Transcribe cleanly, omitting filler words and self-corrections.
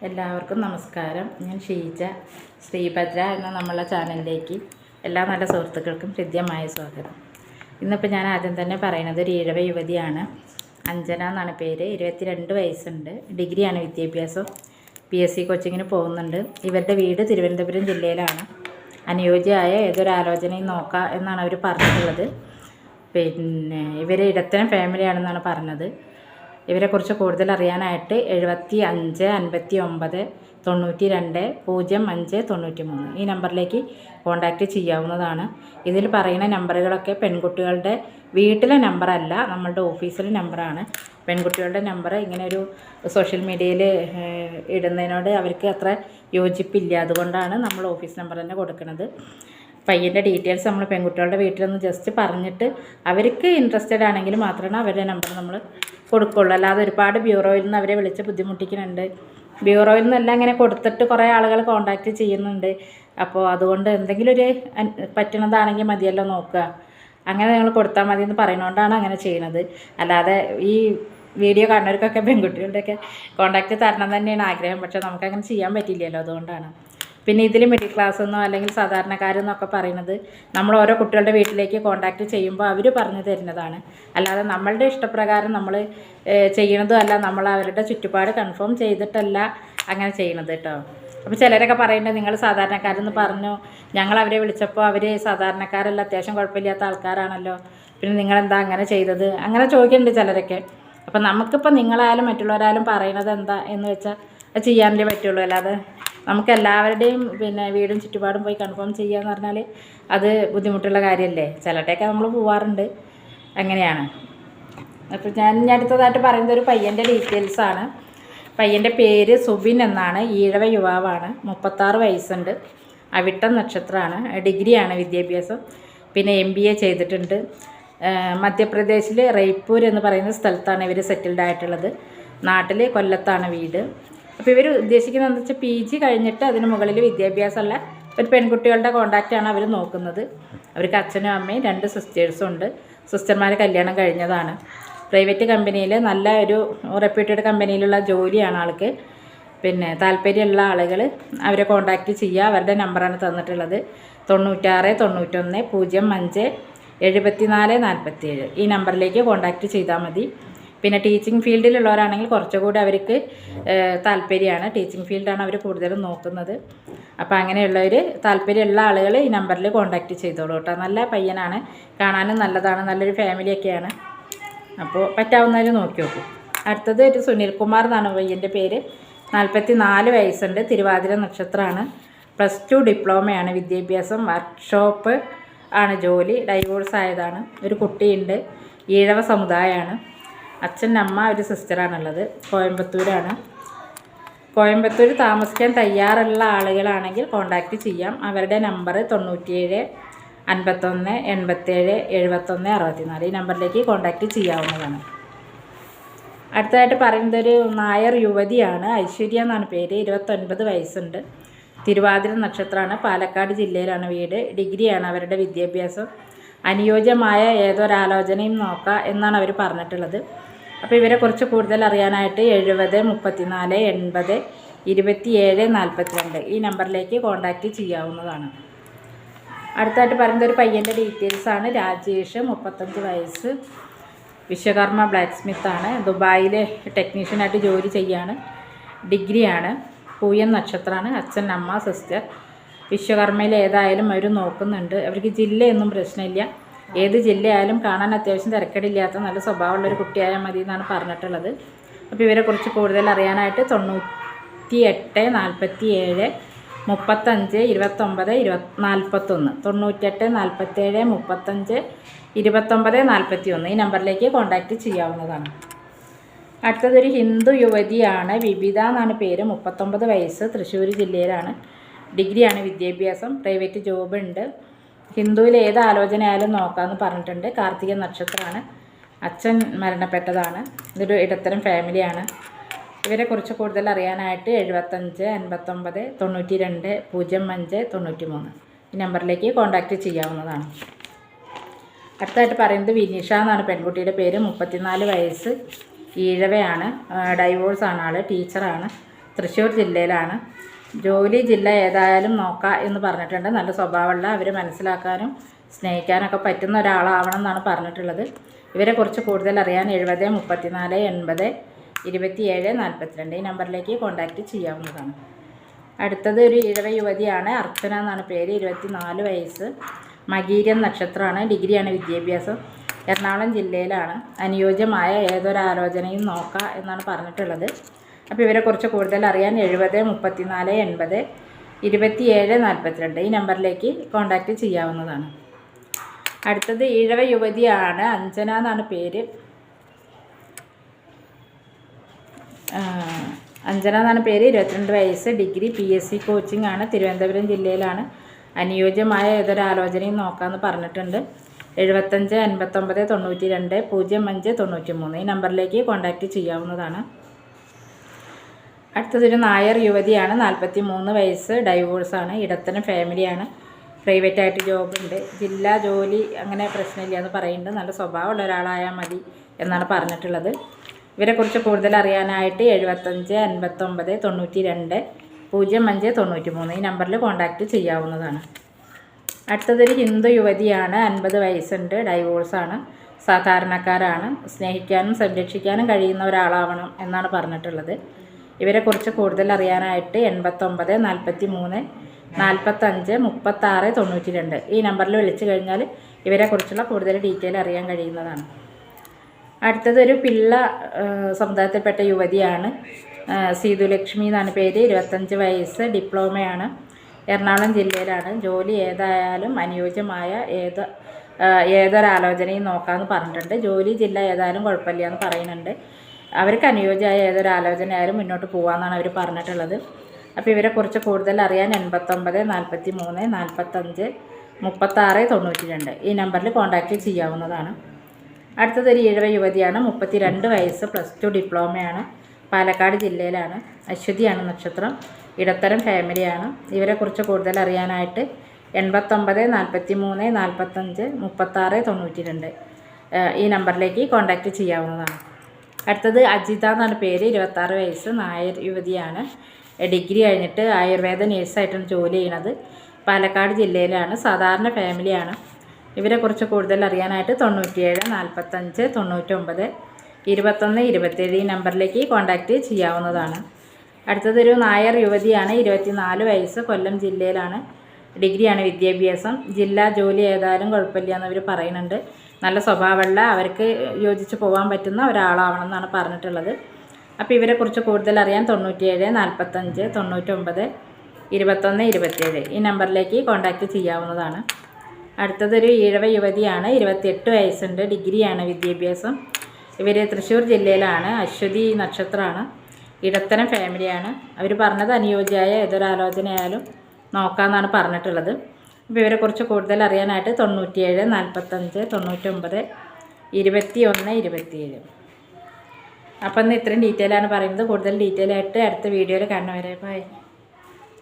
എല്ലാവർക്കും നമസ്കാരം. ഞാൻ ഷീജ. ശ്രീഭദ്ര എന്ന നമ്മളെ ചാനലിലേക്ക് എല്ലാ നല്ല സുഹൃത്തുക്കൾക്കും ഹൃദ്യമായ സ്വാഗതം. ഇന്നിപ്പോൾ ഞാൻ ആദ്യം തന്നെ പറയുന്നത് ഒരു ഈഴവ യുവതിയാണ്. അഞ്ജന എന്നാണ് പേര്. 22 വയസ്സുണ്ട്. ഡിഗ്രിയാണ് വിദ്യാഭ്യാസം. PSC കോച്ചിങ്ങിന് പോകുന്നുണ്ട്. ഇവരുടെ വീട് തിരുവനന്തപുരം ജില്ലയിലാണ്. അനുയോജ്യമായ ഏതൊരു ആലോചനയും നോക്കാം എന്നാണ് അവർ പറഞ്ഞിട്ടുള്ളത്. പിന്നെ ഇവർ ഇടത്തരം ഫാമിലിയാണെന്നാണ് പറഞ്ഞത്. ഇവരെക്കുറിച്ച് കൂടുതൽ അറിയാനായിട്ട് 75 59 92 05 93 ഈ നമ്പറിലേക്ക് കോൺടാക്റ്റ് ചെയ്യാവുന്നതാണ്. ഇതിൽ പറയുന്ന നമ്പറുകളൊക്കെ പെൺകുട്ടികളുടെ വീട്ടിലെ നമ്പറല്ല, നമ്മളുടെ ഓഫീസിലെ നമ്പറാണ്. പെൺകുട്ടികളുടെ നമ്പർ ഇങ്ങനെ ഒരു സോഷ്യൽ മീഡിയയിൽ ഇടുന്നതിനോട് അവർക്ക് അത്ര യോജിപ്പില്ല. അതുകൊണ്ടാണ് നമ്മൾ ഓഫീസ് നമ്പർ തന്നെ കൊടുക്കുന്നത്. പയ്യൻ്റെ ഡീറ്റെയിൽസ് നമ്മൾ പെൺകുട്ടികളുടെ വീട്ടിലൊന്ന് ജസ്റ്റ് പറഞ്ഞിട്ട് അവർക്ക് ഇൻട്രസ്റ്റഡ് ആണെങ്കിൽ മാത്രമാണ് അവരുടെ നമ്പർ നമ്മൾ കൊടുക്കുള്ളൂ. അല്ലാതെ ഒരുപാട് ബ്യൂറോയിൽ നിന്ന് അവരെ വിളിച്ച് ബുദ്ധിമുട്ടിക്കുന്നുണ്ട്. ബ്യൂറോയിൽ നിന്നെല്ലാം ഇങ്ങനെ കൊടുത്തിട്ട് കുറേ ആളുകൾ കോൺടാക്റ്റ് ചെയ്യുന്നുണ്ട്. അപ്പോൾ അതുകൊണ്ട് എന്തെങ്കിലും ഒരു പറ്റുന്നതാണെങ്കിൽ മതിയല്ലോ നോക്കുക. അങ്ങനെ നിങ്ങൾ കൊടുത്താൽ മതി എന്ന് പറയുന്നതുകൊണ്ടാണ് അങ്ങനെ ചെയ്യുന്നത്. അല്ലാതെ ഈ വീഡിയോ കാണുന്നവർക്കൊക്കെ പെൺകുട്ടികളുടെയൊക്കെ കോൺടാക്റ്റ് തരണം തന്നെയാണ് ആഗ്രഹം. പക്ഷേ നമുക്കങ്ങനെ ചെയ്യാൻ പറ്റില്ലല്ലോ, അതുകൊണ്ടാണ്. പിന്നെ ഇതിൽ മിഡിൽ ക്ലാസ് എന്നോ അല്ലെങ്കിൽ സാധാരണക്കാരെന്നൊക്കെ പറയുന്നത് നമ്മൾ ഓരോ കുട്ടികളുടെ വീട്ടിലേക്ക് കോൺടാക്റ്റ് ചെയ്യുമ്പോൾ അവർ പറഞ്ഞു തരുന്നതാണ്. അല്ലാതെ നമ്മളുടെ ഇഷ്ടപ്രകാരം നമ്മൾ ചെയ്യണതും അല്ല, നമ്മൾ അവരുടെ ചുറ്റുപാട് കൺഫേം ചെയ്തിട്ടല്ല അങ്ങനെ ചെയ്യണത് കേട്ടോ. അപ്പോൾ ചിലരൊക്കെ പറയുന്നത് നിങ്ങൾ സാധാരണക്കാരെന്ന് പറഞ്ഞു, ഞങ്ങൾ അവരെ വിളിച്ചപ്പോൾ അവർ സാധാരണക്കാരല്ല, അത്യാവശ്യം കുഴപ്പമില്ലാത്ത ആൾക്കാരാണല്ലോ, പിന്നെ നിങ്ങളെന്താ അങ്ങനെ ചെയ്തത്, അങ്ങനെ ചോദിക്കുന്നുണ്ട് ചിലരൊക്കെ. അപ്പം നമുക്കിപ്പോൾ നിങ്ങളായാലും മറ്റുള്ളവരായാലും പറയുന്നത് എന്താ എന്ന് വെച്ചാൽ അത് ചെയ്യാനല്ലേ പറ്റുള്ളൂ. അല്ലാതെ നമുക്ക് എല്ലാവരുടെയും പിന്നെ വീടും ചുറ്റുപാടും പോയി കൺഫേം ചെയ്യുക എന്ന് പറഞ്ഞാൽ അത് ബുദ്ധിമുട്ടുള്ള കാര്യമല്ലേ. ചിലരുടെയൊക്കെ നമ്മൾ പോവാറുണ്ട്, അങ്ങനെയാണ്. അപ്പോൾ ഞാൻ അടുത്തതായിട്ട് പറയുന്നത് ഒരു പയ്യൻ്റെ ഡീറ്റെയിൽസാണ്. പയ്യൻ്റെ പേര് സുബിൻ എന്നാണ്. ഈഴവ യുവാവാണ്. 36 വയസ്സുണ്ട്. അവിട്ടം നക്ഷത്രമാണ്. ഡിഗ്രിയാണ് വിദ്യാഭ്യാസം. പിന്നെ MBA ചെയ്തിട്ടുണ്ട്. മധ്യപ്രദേശിൽ റെയ്പൂർ എന്ന് പറയുന്ന സ്ഥലത്താണ് ഇവർ സെറ്റിൽഡ് ആയിട്ടുള്ളത്. നാട്ടിൽ കൊല്ലത്താണ് വീട്. അപ്പോൾ ഇവർ ഉദ്ദേശിക്കുന്നത് എന്താ വെച്ചാൽ PG കഴിഞ്ഞിട്ട് അതിന് മുകളിൽ വിദ്യാഭ്യാസമുള്ള ഒരു പെൺകുട്ടികളുടെ കോൺടാക്റ്റാണ് അവർ നോക്കുന്നത്. അവർക്ക് അച്ഛനും അമ്മയും 2 സിസ്റ്റേഴ്സും ഉണ്ട്. സിസ്റ്റർമാർ കല്യാണം കഴിഞ്ഞതാണ്. പ്രൈവറ്റ് കമ്പനിയിൽ നല്ല ഒരു റെപ്യൂട്ടഡ് കമ്പനിയിലുള്ള ജോലിയാണ് ആൾക്ക്. പിന്നെ താല്പര്യമുള്ള ആളുകൾ അവരെ കോൺടാക്റ്റ് ചെയ്യുക. അവരുടെ നമ്പറാണ് തന്നിട്ടുള്ളത്. 96 91 05 74 47 ഈ നമ്പറിലേക്ക് കോൺടാക്റ്റ് ചെയ്താൽ മതി. പിന്നെ ടീച്ചിങ് ഫീൽഡിലുള്ളവരാണെങ്കിൽ കുറച്ചുകൂടി അവർക്ക് താല്പര്യമാണ്. ടീച്ചിങ് ഫീൽഡാണ് അവർ കൂടുതലും നോക്കുന്നത്. അപ്പോൾ അങ്ങനെയുള്ളവർ താല്പര്യമുള്ള ആളുകൾ ഈ നമ്പറിൽ കോൺടാക്റ്റ് ചെയ്തോളൂ കേട്ടോ. നല്ല പയ്യനാണ്, കാണാനും നല്ലതാണ്, നല്ലൊരു ഫാമിലിയൊക്കെയാണ്. അപ്പോൾ പറ്റാവുന്നവർ നോക്കി നോക്കും. അടുത്തത് ഒരു സുനിൽകുമാർ എന്നാണ് പയ്യൻ്റെ പേര്. 44 വയസ്സുണ്ട്. തിരുവാതിര നക്ഷത്രമാണ്. +2 ഡിപ്ലോമയാണ് വിദ്യാഭ്യാസം. വർക്ക്ഷോപ്പ് ആണ് ജോലി. ഡൈവോഴ്സ് ആയതാണ്. ഒരു കുട്ടിയുണ്ട്. ഈഴവ സമുദായമാണ്. അച്ഛൻ അമ്മ ഒരു സിസ്റ്ററാണുള്ളത്. കോയമ്പത്തൂരാണ്. കോയമ്പത്തൂർ താമസിക്കാൻ തയ്യാറുള്ള ആളുകളാണെങ്കിൽ കോൺടാക്റ്റ് ചെയ്യാം. അവരുടെ നമ്പർ 97 51 87 71 64 ഈ നമ്പറിലേക്ക് കോൺടാക്റ്റ് ചെയ്യാവുന്നതാണ്. അടുത്തതായിട്ട് പറയുന്നത് ഒരു നായർ യുവതിയാണ്. ഐശ്വര്യ എന്നാണ് പേര്. 29 വയസ്സുണ്ട്. തിരുവാതിര നക്ഷത്രമാണ്. പാലക്കാട് ജില്ലയിലാണ് വീട്. ഡിഗ്രിയാണ് അവരുടെ വിദ്യാഭ്യാസം. അനുയോജ്യമായ ഏതൊരാലോചനയും നോക്കാം എന്നാണ് അവർ പറഞ്ഞിട്ടുള്ളത്. അപ്പോൾ ഇവരെക്കുറിച്ച് കൂടുതൽ അറിയാനായിട്ട് 70 34 80 27 42 ഈ നമ്പറിലേക്ക് കോൺടാക്റ്റ് ചെയ്യാവുന്നതാണ്. അടുത്തായിട്ട് പറയുന്നത് ഒരു പയ്യൻ്റെ ഡീറ്റെയിൽസാണ്. രാജേഷ്, 35 വയസ്സ്. വിശ്വകർമ്മ ബ്ലാക്ക് സ്മിത്താണ്. ദുബായിൽ ടെക്നീഷ്യനായിട്ട് ജോലി ചെയ്യാണ്. ഡിഗ്രിയാണ്. പൂയം നക്ഷത്രമാണ്. അച്ഛൻ അമ്മ സിസ്റ്റർ. വിശ്വകർമ്മയിൽ ഏതായാലും അവർ നോക്കുന്നുണ്ട്. അവർക്ക് ജില്ലയൊന്നും പ്രശ്നമില്ല. ഏത് ജില്ലയായാലും കാണാൻ അത്യാവശ്യം തിരക്കടില്ലാത്ത നല്ല സ്വഭാവമുള്ളൊരു കുട്ടിയായാൽ മതി എന്നാണ് പറഞ്ഞിട്ടുള്ളത്. അപ്പോൾ ഇവരെക്കുറിച്ച് കൂടുതൽ അറിയാനായിട്ട് 98 47 35 29 41 98 47 35 29 41 ഈ നമ്പറിലേക്ക് കോൺടാക്റ്റ് ചെയ്യാവുന്നതാണ്. അടുത്തതൊരു ഹിന്ദു യുവതിയാണ്. വിബിത എന്നാണ് പേര്. 39 വയസ്സ്. തൃശ്ശൂർ ജില്ലയിലാണ്. ഡിഗ്രിയാണ് വിദ്യാഭ്യാസം. പ്രൈവറ്റ് ജോബ് ഉണ്ട്. ഹിന്ദുവിൽ ഏത് ആലോചനയായാലും നോക്കാമെന്ന് പറഞ്ഞിട്ടുണ്ട്. കാർത്തിക നക്ഷത്രമാണ്. അച്ഛൻ മരണപ്പെട്ടതാണ്. ഇതൊരു ഇടത്തരം ഫാമിലിയാണ്. ഇവരെക്കുറിച്ച് കൂടുതൽ അറിയാനായിട്ട് 75 59 92 05 93 ഈ നമ്പറിലേക്ക് കോൺടാക്റ്റ് ചെയ്യാവുന്നതാണ്. അടുത്തായിട്ട് പറയുന്നത് വിനീഷ എന്നാണ് പെൺകുട്ടിയുടെ പേര്. 34 വയസ്സ്. ഈഴവയാണ്. ഡൈവോഴ്സാണ് ആൾ. ടീച്ചറാണ്. തൃശ്ശൂർ ജില്ലയിലാണ്. ജോലി ജില്ല ഏതായാലും നോക്കാം എന്ന് പറഞ്ഞിട്ടുണ്ട്. നല്ല സ്വഭാവമുള്ള, അവർ മനസ്സിലാക്കാനും സ്നേഹിക്കാനൊക്കെ പറ്റുന്ന ഒരാളാവണം എന്നാണ് പറഞ്ഞിട്ടുള്ളത്. ഇവരെക്കുറിച്ച് കൂടുതൽ അറിയാൻ 70 34 80 27 42 ഈ നമ്പറിലേക്ക് കോൺടാക്റ്റ് ചെയ്യാവുന്നതാണ്. അടുത്തത് ഒരു ഈഴവ യുവതിയാണ്. അർച്ചന എന്നാണ് പേര്. 24 വയസ്സ്. മകീരം നക്ഷത്രമാണ്. ഡിഗ്രിയാണ് വിദ്യാഭ്യാസം. എറണാകുളം ജില്ലയിലാണ്. അനുയോജ്യമായ ഏതൊരാലോചനയും നോക്കാം എന്നാണ് പറഞ്ഞിട്ടുള്ളത്. അപ്പോൾ ഇവരെക്കുറിച്ച് കൂടുതൽ അറിയാൻ 70 34 80 27 42 ഈ നമ്പറിലേക്ക് കോൺടാക്റ്റ് ചെയ്യാവുന്നതാണ്. അടുത്തത് ഈഴവ യുവതിയാണ്. അഞ്ജന എന്നാണ് പേര്. അഞ്ജന എന്നാണ് പേര്. 22 വയസ്സ്. ഡിഗ്രി PSC കോച്ചിങ് ആണ്. തിരുവനന്തപുരം ജില്ലയിലാണ്. അനുയോജ്യമായ ഏതൊരാലോചനയും നോക്കാമെന്ന് പറഞ്ഞിട്ടുണ്ട്. 75 89 92 05 93 ഈ നമ്പറിലേക്ക് കോൺടാക്റ്റ് ചെയ്യാവുന്നതാണ്. അടുത്തതൊരു നായർ യുവതിയാണ്. 43 വയസ്സ്. ഡൈവോഴ്സാണ്. ഇടത്തരം ഫാമിലിയാണ്. പ്രൈവറ്റായിട്ട് ജോബുണ്ട്. ജില്ലാ ജോലി അങ്ങനെ പ്രശ്നമില്ല എന്ന് പറയുന്നുണ്ട്. നല്ല സ്വഭാവമുള്ള ഒരാളായാൽ മതി എന്നാണ് പറഞ്ഞിട്ടുള്ളത്. ഇവരെക്കുറിച്ച് കൂടുതൽ അറിയാനായിട്ട് 75 59 92 05 93 ഈ നമ്പറിൽ കോൺടാക്റ്റ് ചെയ്യാവുന്നതാണ്. അടുത്തതൊരു ഹിന്ദു യുവതിയാണ്. 50 വയസ്സുണ്ട്. ഡൈവോഴ്സാണ്. സാധാരണക്കാരാണ്. സ്നേഹിക്കാനും സംരക്ഷിക്കാനും കഴിയുന്ന ഒരാളാവണം എന്നാണ് പറഞ്ഞിട്ടുള്ളത്. ഇവരെക്കുറിച്ച് കൂടുതൽ അറിയാനായിട്ട് 89 43 45 36 92 ഈ നമ്പറിൽ വിളിച്ചു കഴിഞ്ഞാൽ ഇവരെക്കുറിച്ചുള്ള കൂടുതൽ ഡീറ്റെയിൽ അറിയാൻ കഴിയുന്നതാണ്. അടുത്തതൊരു പിള്ള സമുദായത്തിൽപ്പെട്ട യുവതിയാണ്. സീതുലക്ഷ്മി എന്നാണ് പേര്. 25 വയസ്സ്. ഡിപ്ലോമയാണ്. എറണാകുളം ജില്ലയിലാണ്. ജോലി ഏതായാലും അനുയോജ്യമായ ഏതൊരാലോചനയും നോക്കാമെന്ന് പറഞ്ഞിട്ടുണ്ട്. ജോലി ജില്ല ഏതായാലും കുഴപ്പമില്ല എന്ന് പറയുന്നുണ്ട്. അവർക്ക് അനുയോജ്യമായ ഏതൊരാലോചനയായാലും മുന്നോട്ട് പോകാമെന്നാണ് അവർ പറഞ്ഞിട്ടുള്ളത്. അപ്പോൾ ഇവരെക്കുറിച്ച് കൂടുതൽ അറിയാൻ 89 43 45 36 92 ഈ നമ്പറിൽ കോൺടാക്റ്റ് ചെയ്യാവുന്നതാണ്. അടുത്തതൊരു ഈഴവ യുവതിയാണ്. 32 വയസ്സ്. +2 ഡിപ്ലോമയാണ്. പാലക്കാട് ജില്ലയിലാണ്. അശ്വതിയാണ് നക്ഷത്രം. ഇടത്തരം ഫാമിലിയാണ്. ഇവരെക്കുറിച്ച് കൂടുതൽ അറിയാനായിട്ട് 89 43 45 36 92 ഈ നമ്പറിലേക്ക് കോൺടാക്റ്റ് ചെയ്യാവുന്നതാണ്. അടുത്തത് അജിത എന്നാണ് പേര്. 26 വയസ്സ്. നായർ യുവതിയാണ്. ഡിഗ്രി കഴിഞ്ഞിട്ട് ആയുർവേദ നേഴ്സായിട്ടാണ് ജോലി ചെയ്യുന്നത്. പാലക്കാട് ജില്ലയിലാണ്. സാധാരണ ഫാമിലിയാണ്. ഇവരെക്കുറിച്ച് കൂടുതൽ അറിയാനായിട്ട് 97 45 99 21 27 ഈ നമ്പറിലേക്ക് കോൺടാക്റ്റ് ചെയ്യാവുന്നതാണ്. അടുത്തതൊരു നായർ യുവതിയാണ്. 24 വയസ്സ്. കൊല്ലം ജില്ലയിലാണ്. ഡിഗ്രിയാണ് വിദ്യാഭ്യാസം. ജില്ലാ ജോലി ഏതായാലും കുഴപ്പമില്ല എന്നവർ പറയുന്നുണ്ട്. നല്ല സ്വഭാവമുള്ള, അവർക്ക് യോജിച്ച് പോകാൻ പറ്റുന്ന ഒരാളാവണം എന്നാണ് പറഞ്ഞിട്ടുള്ളത്. അപ്പോൾ ഇവരെക്കുറിച്ച് കൂടുതൽ അറിയാൻ 97 45 99 21 27 ഈ നമ്പറിലേക്ക് കോൺടാക്റ്റ് ചെയ്യാവുന്നതാണ്. അടുത്തതൊരു ഈഴവ യുവതിയാണ്. 28 വയസ്സുണ്ട്. ഡിഗ്രിയാണ് വിദ്യാഭ്യാസം. ഇവർ തൃശ്ശൂർ ജില്ലയിലാണ്. അശ്വതി നക്ഷത്രമാണ്. ഇടത്തരം ഫാമിലിയാണ്. അവർ പറഞ്ഞത് അനുയോജ്യമായ ഏതൊരാലോചനയായാലും നോക്കാമെന്നാണ് പറഞ്ഞിട്ടുള്ളത്. അപ്പോൾ ഇവരെക്കുറിച്ച് കൂടുതൽ അറിയാനായിട്ട് 97 45 99 21 27 അപ്പം ഇന്ന് ഇത്രയും ഡീറ്റെയിലാണ് പറയുന്നത്. കൂടുതൽ ഡീറ്റെയിൽ ആയിട്ട് അടുത്ത വീഡിയോയിൽ കാണുന്നവരെ ബൈ.